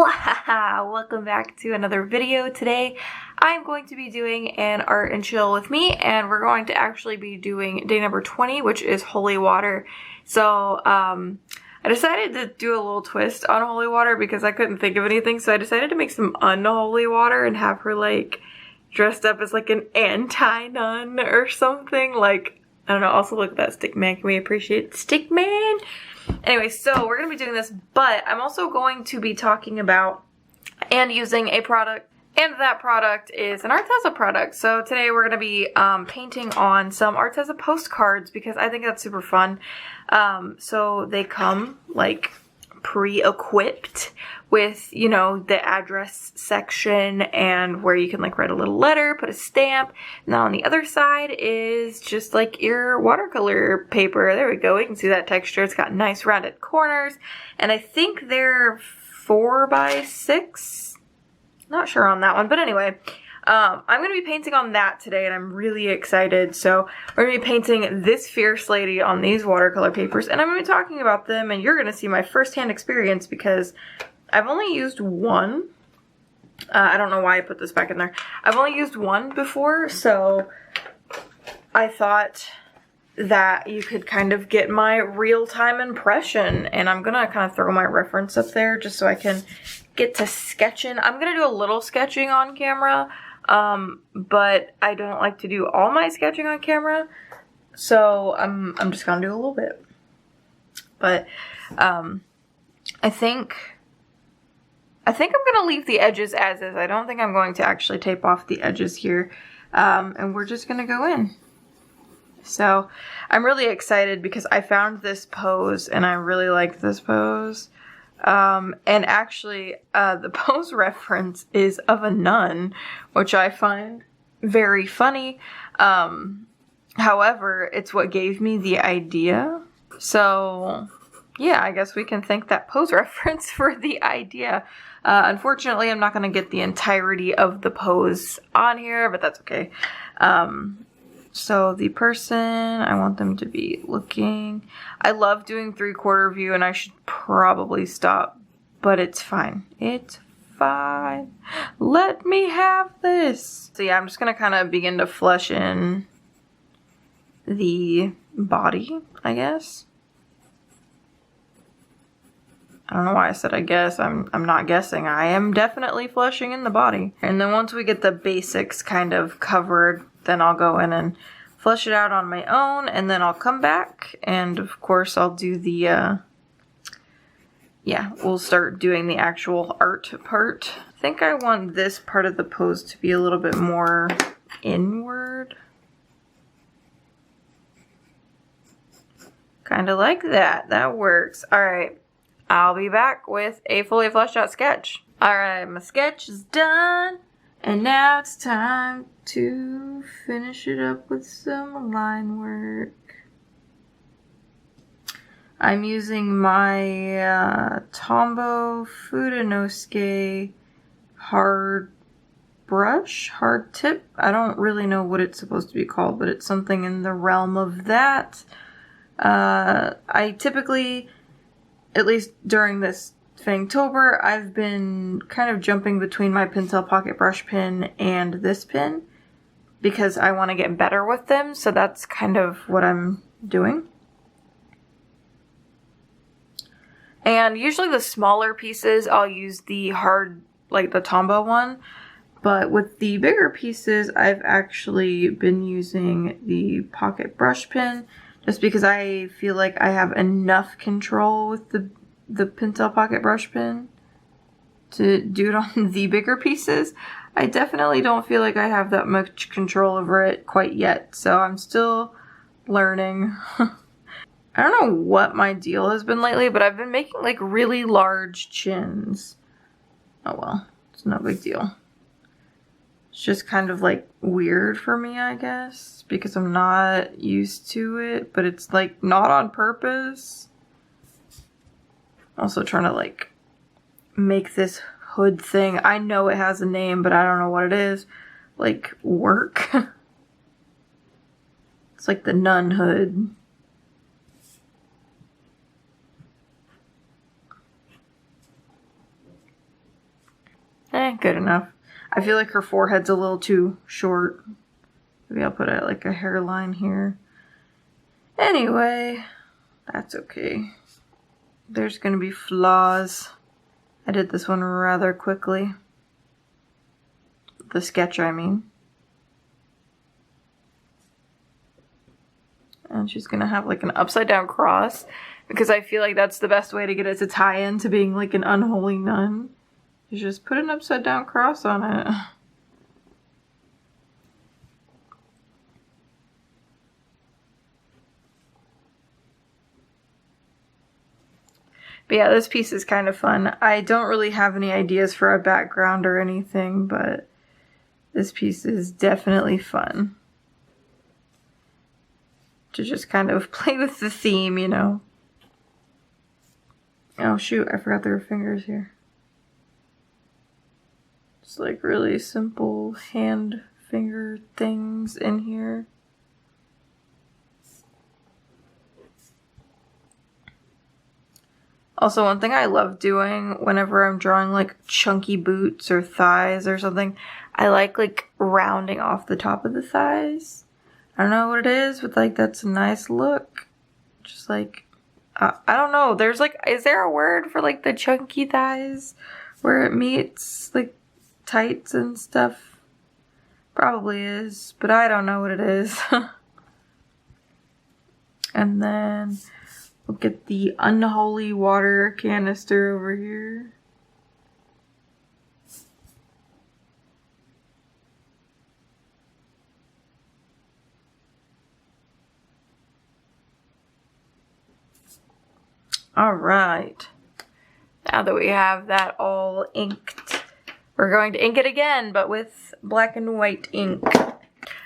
Welcome back to another video. Today I'm going to be doing an art and chill with me, and we're going to actually be doing day number 20, which is holy water. So I decided to do a little twist on holy water because I couldn't think of anything, so I decided to make some unholy water and have her like dressed up as like an anti-nun or something. Like, I don't know. Also, look at that stick man. Can we appreciate the stick man? Anyway, so we're going to be doing this, but I'm also going to be talking about and using a product, and that product is an Arteza product. So today we're going to be painting on some Arteza postcards because I think that's super fun. So they come like pre-equipped with, you know, the address section and where you can like write a little letter, put a stamp, and then on the other side is just like your watercolor paper. There we go. We can see that texture. It's got nice rounded corners, and I think they're 4x6. Not sure on that one, but anyway, I'm going to be painting on that today, and I'm really excited. So we're going to be painting this fierce lady on these watercolor papers, and I'm going to be talking about them, and you're going to see my firsthand experience because I've only used one. I don't know why I put this back in there. I've only used one before, so I thought that you could kind of get my real-time impression, and I'm going to kind of throw my reference up there just so I can get to sketching. I'm going to do a little sketching on camera, but I don't like to do all my sketching on camera, so I'm just going to do a little bit. But I think I'm going to leave the edges as is. I don't think I'm going to actually tape off the edges here, and we're just going to go in. So I'm really excited because I found this pose and I really like this pose. And actually, the pose reference is of a nun, which I find very funny. However, it's what gave me the idea. So yeah, I guess we can thank that pose reference for the idea. Unfortunately, I'm not going to get the entirety of the pose on here, but that's okay. So the person, I want them to be looking. I love doing 3/4 view, and I should probably stop, but it's fine. It's fine. Let me have this. So yeah, I'm just going to kind of begin to flesh in the body, I guess. I don't know why I said I guess. I'm not guessing. I am definitely fleshing in the body. And then once we get the basics kind of covered, then I'll go in and flesh it out on my own, and then I'll come back, and of course I'll do the, yeah, we'll start doing the actual art part. I think I want this part of the pose to be a little bit more inward. Kind of like that. That works. Alright, I'll be back with a fully fleshed out sketch. Alright, my sketch is done. And now it's time to finish it up with some line work. I'm using my Tombow Fudenosuke hard brush, hard tip. I don't really know what it's supposed to be called, but it's something in the realm of that. I typically, at least during this FANGTOBER, I've been kind of jumping between my Pentel Pocket Brush Pen and this pen because I want to get better with them, so that's kind of what I'm doing. And usually the smaller pieces, I'll use the hard, like the Tombow one, but with the bigger pieces, I've actually been using the Pocket Brush Pen just because I feel like I have enough control with the Pentel Pocket Brush Pen to do it on the bigger pieces. I definitely don't feel like I have that much control over it quite yet, so I'm still learning. I don't know what my deal has been lately, but I've been making like really large chins. Oh well, it's no big deal. It's just kind of like weird for me, I guess, because I'm not used to it, but it's like not on purpose. Also trying to like make this hood thing. I know it has a name, but I don't know what it is. Like work. It's like the nun hood. Good enough. I feel like her forehead's a little too short. Maybe I'll put like a hairline here. Anyway, that's okay. There's gonna be flaws. I did this one rather quickly. The sketch, I mean. And she's gonna have like an upside down cross because I feel like that's the best way to get it to tie into being like an unholy nun. You just put an upside down cross on it. But yeah, this piece is kind of fun. I don't really have any ideas for a background or anything, but this piece is definitely fun. To just kind of play with the theme, you know. Oh shoot, I forgot there were fingers here. Just like really simple hand finger things in here. Also, one thing I love doing whenever I'm drawing like chunky boots or thighs or something, I like rounding off the top of the thighs. I don't know what it is, but like that's a nice look. Just like, I don't know. There's like, is there a word for like the chunky thighs where it meets like tights and stuff? Probably is, but I don't know what it is. And then we'll get the unholy water canister over here. All right, now that we have that all inked, we're going to ink it again, but with black and white ink.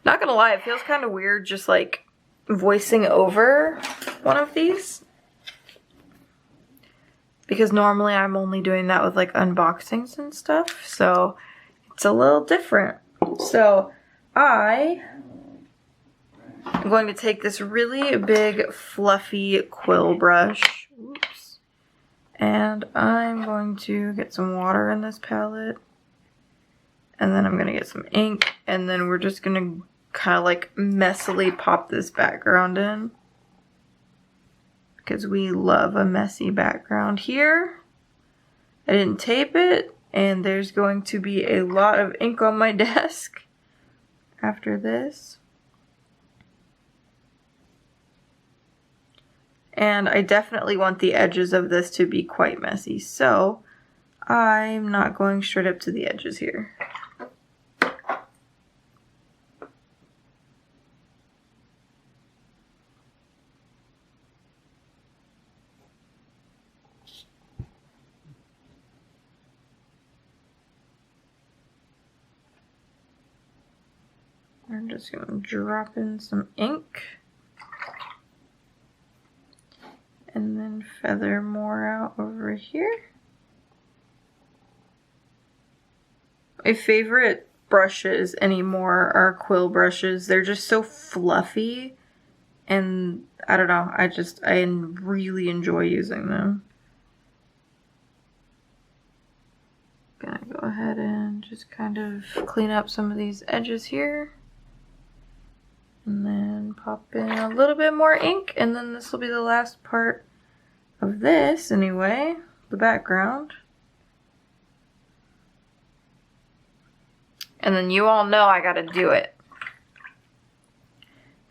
Not gonna lie, it feels kind of weird just like voicing over one of these, because normally I'm only doing that with like unboxings and stuff, so it's a little different. So I'm going to take this really big fluffy quill brush. Oops. And I'm going to get some water in this palette. And then I'm going to get some ink. And then we're just going to kind of like messily pop this background in. Because we love a messy background here. I didn't tape it. And there's going to be a lot of ink on my desk after this. And I definitely want the edges of this to be quite messy, so I'm not going straight up to the edges here. I'm just going to drop in some ink. And then feather more out over here. My favorite brushes anymore are quill brushes. They're just so fluffy. And I don't know, I really enjoy using them. Gonna go ahead and just kind of clean up some of these edges here. And then pop in a little bit more ink, and then this will be the last part of this anyway, the background. And then you all know I gotta do it.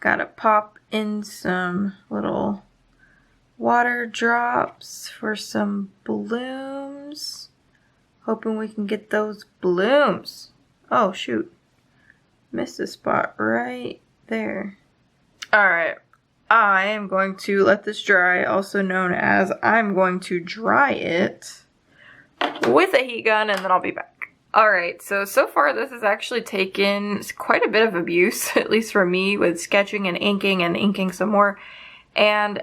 Gotta pop in some little water drops for some blooms. Hoping we can get those blooms. Oh shoot, missed a spot right there. Alright, I am going to let this dry, also known as I'm going to dry it with a heat gun, and then I'll be back. Alright, so far this has actually taken quite a bit of abuse, at least for me, with sketching and inking some more. And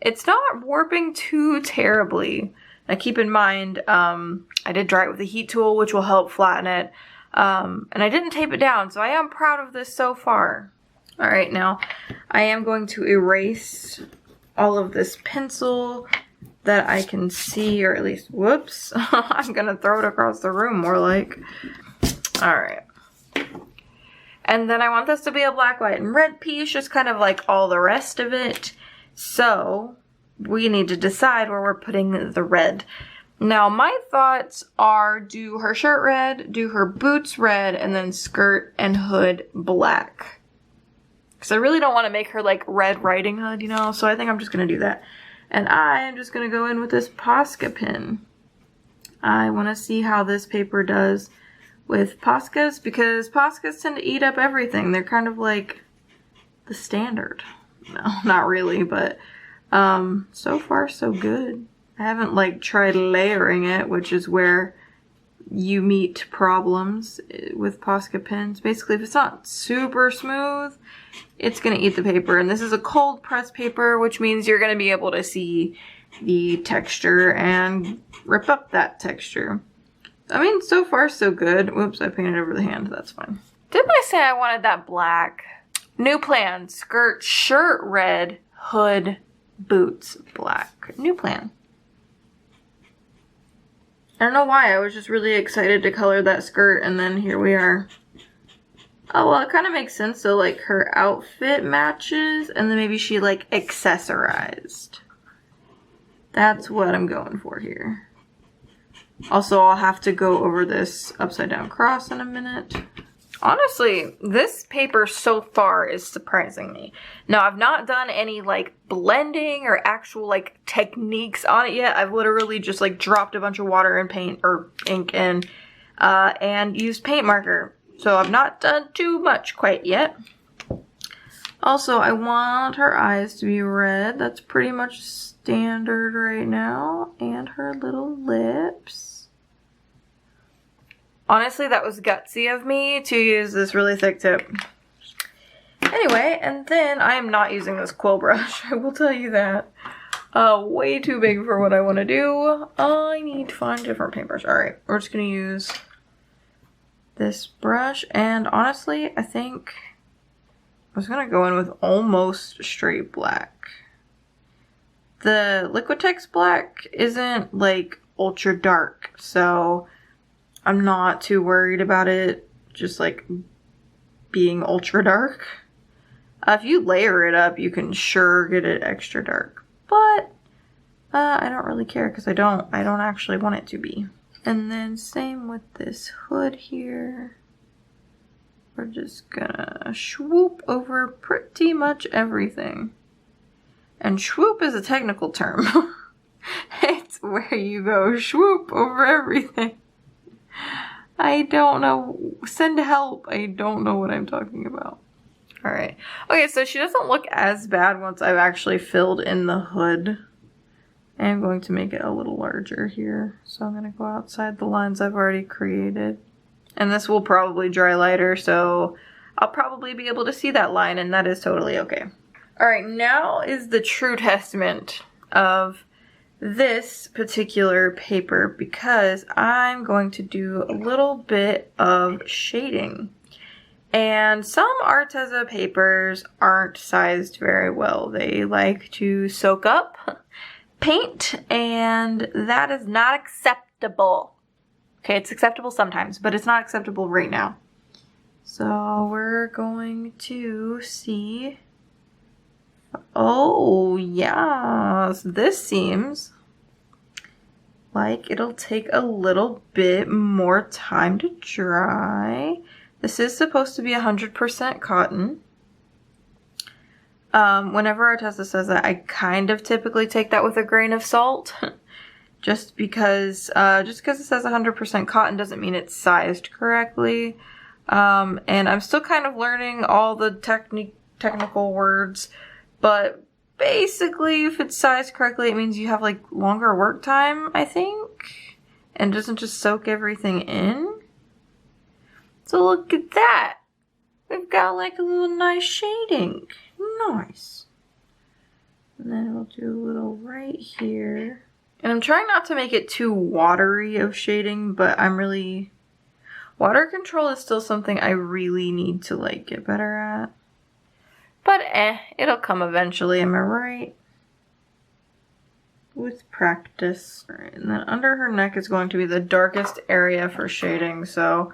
it's not warping too terribly. Now keep in mind, I did dry it with a heat tool, which will help flatten it. And I didn't tape it down, so I am proud of this so far. Alright, now I am going to erase all of this pencil that I can see, or at least, whoops, I'm gonna throw it across the room more like. All right. And then I want this to be a black, white, and red piece, just kind of like all the rest of it. So we need to decide where we're putting the red. Now, my thoughts are do her shirt red, do her boots red, and then skirt and hood black. Because I really don't want to make her like Red Riding Hood, you know, so I think I'm just going to do that. And I am just going to go in with this Posca pen. I want to see how this paper does with Poscas, because Poscas tend to eat up everything. They're kind of like the standard. No, not really, but so far so good. I haven't like tried layering it, which is where you meet problems with Posca pens. Basically, if it's not super smooth, it's going to eat the paper. And this is a cold press paper, which means you're going to be able to see the texture and rip up that texture. I mean, so far so good. Whoops, I painted over the hand. That's fine. Didn't I say I wanted that black? New plan. Skirt, shirt red, hood, boots black. New plan. I don't know why. I was just really excited to color that skirt, and then here we are. Oh, well, it kind of makes sense. So, like, her outfit matches, and then maybe she, like, accessorized. That's what I'm going for here. Also, I'll have to go over this upside down cross in a minute. Honestly, this paper so far is surprising me. Now, I've not done any, like, blending or actual, like, techniques on it yet. I've literally just, like, dropped a bunch of water and paint, or ink in, and used paint marker. So I've not done too much quite yet. Also, I want her eyes to be red. That's pretty much standard right now. And her little lips. Honestly, that was gutsy of me to use this really thick tip. Anyway, and then I am not using this quill brush. I will tell you that. Way too big for what I want to do. I need to find different paintbrush. Alright, we're just going to use this brush. And honestly, I think I was going to go in with almost straight black. The Liquitex black isn't like ultra dark, so I'm not too worried about it just like being ultra dark. If you layer it up, you can sure get it extra dark, but I don't really care because I don't actually want it to be. And then same with this hood here. We're just gonna swoop over pretty much everything. And swoop is a technical term. It's where you go swoop over everything. I don't know. Send help. I don't know what I'm talking about. Alright. Okay, so she doesn't look as bad once I've actually filled in the hood. I'm going to make it a little larger here. So I'm going to go outside the lines I've already created. And this will probably dry lighter, so I'll probably be able to see that line, and that is totally okay. Alright, now is the true testament of this particular paper, because I'm going to do a little bit of shading. And some Arteza papers aren't sized very well. They like to soak up paint, and that is not acceptable. Okay, it's acceptable sometimes, but it's not acceptable right now. So we're going to see. Oh, yes. This seems like it'll take a little bit more time to dry. This is supposed to be 100% cotton. Whenever Arteza says that, I kind of typically take that with a grain of salt. Just because it says 100% cotton doesn't mean it's sized correctly. And I'm still kind of learning all the technical words. But basically, if it's sized correctly, it means you have like longer work time, I think. And doesn't just soak everything in. So look at that. We've got like a little nice shading. Nice. And then we'll do a little right here. And I'm trying not to make it too watery of shading, but water control is still something I really need to like get better at. But it'll come eventually, am I right? with practice. Alright, and then under her neck is going to be the darkest area for shading, so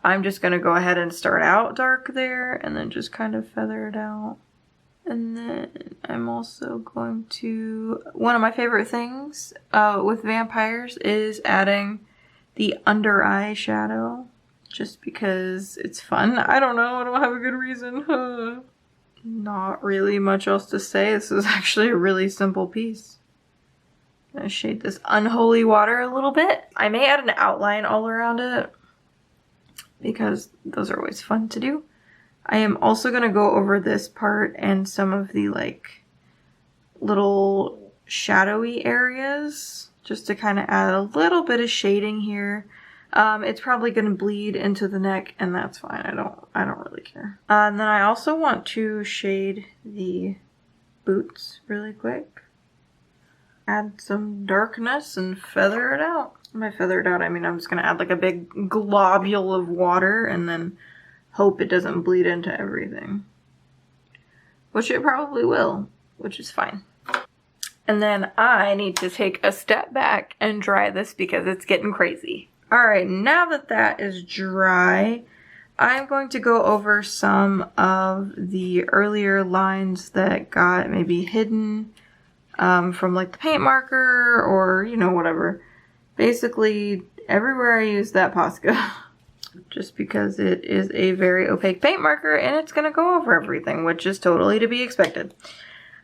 I'm just going to go ahead and start out dark there and then just kind of feather it out. And then I'm also going to, one of my favorite things with vampires is adding the under eye shadow, just because it's fun. I don't know, I don't have a good reason. Not really much else to say. This is actually a really simple piece. I'm gonna shade this unholy water a little bit. I may add an outline all around it because those are always fun to do. I am also gonna go over this part and some of the like little shadowy areas just to kind of add a little bit of shading here. It's probably gonna bleed into the neck, and that's fine. I don't really care. And then I also want to shade the boots really quick. Add some darkness and feather it out. By feather it out, I mean I'm just gonna add like a big globule of water and then hope it doesn't bleed into everything. Which it probably will, which is fine. And then I need to take a step back and dry this because it's getting crazy. Alright, now that that is dry, I'm going to go over some of the earlier lines that got maybe hidden from like the paint marker or, you know, whatever. Basically, everywhere I use that Posca, just because it is a very opaque paint marker and it's going to go over everything, which is totally to be expected.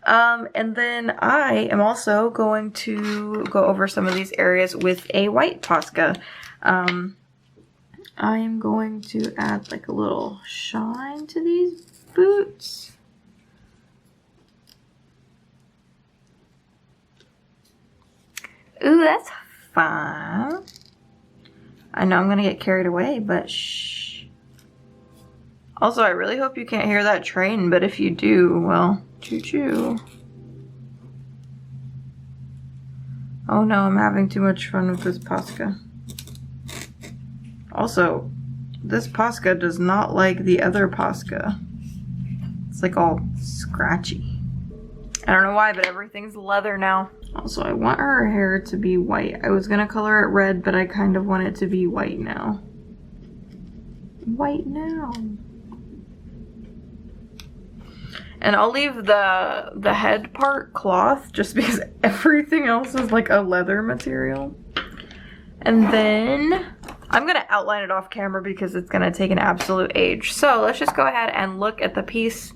And then I am also going to go over some of these areas with a white Posca. I am going to add like a little shine to these boots. Ooh, that's fun. I know I'm gonna get carried away, but shh. Also, I really hope you can't hear that train, but if you do, well, choo-choo. Oh no, I'm having too much fun with this Posca. Also, this Posca does not like the other Posca. It's like all scratchy. I don't know why, but everything's leather now. Also, I want her hair to be white. I was gonna color it red, but I kind of want it to be white now. White now. And I'll leave the head part cloth just because everything else is like a leather material. And then I'm going to outline it off camera because it's going to take an absolute age. So let's just go ahead and look at the piece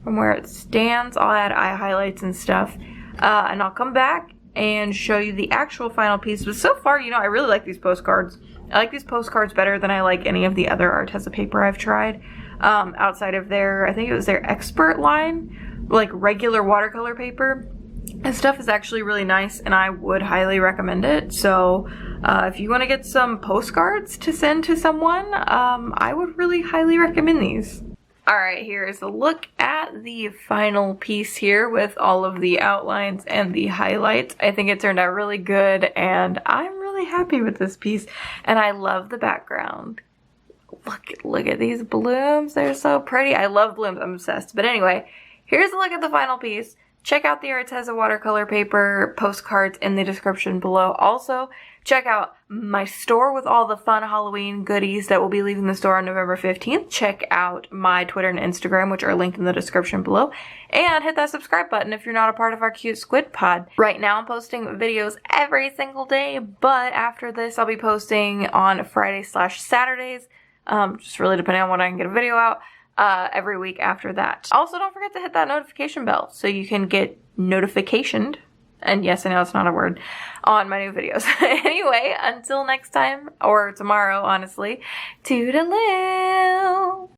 from where it stands. I'll add eye highlights and stuff. And I'll come back and show you the actual final piece. But so far, you know, I really like these postcards. I like these postcards better than I like any of the other Arteza paper I've tried. Outside of their, I think it was their expert line, like regular watercolor paper. This stuff is actually really nice and I would highly recommend it. So if you want to get some postcards to send to someone, I would really highly recommend these. Alright, here is a look at the final piece here with all of the outlines and the highlights. I think it turned out really good and I'm really happy with this piece and I love the background. Look at these blooms. They're so pretty. I love blooms. I'm obsessed. But anyway, here's a look at the final piece. Check out the Arteza watercolor paper postcards in the description below. Also, check out my store with all the fun Halloween goodies that will be leaving the store on November 15th. Check out my Twitter and Instagram, which are linked in the description below. And hit that subscribe button if you're not a part of our cute squid pod. Right now, I'm posting videos every single day, but after this, I'll be posting on Fridays/Saturdays. Just really depending on when I can get a video out, every week after that. Also, don't forget to hit that notification bell so you can get notificationed, and yes, I know it's not a word, on my new videos. Anyway, until next time, or tomorrow, honestly, toodaloo!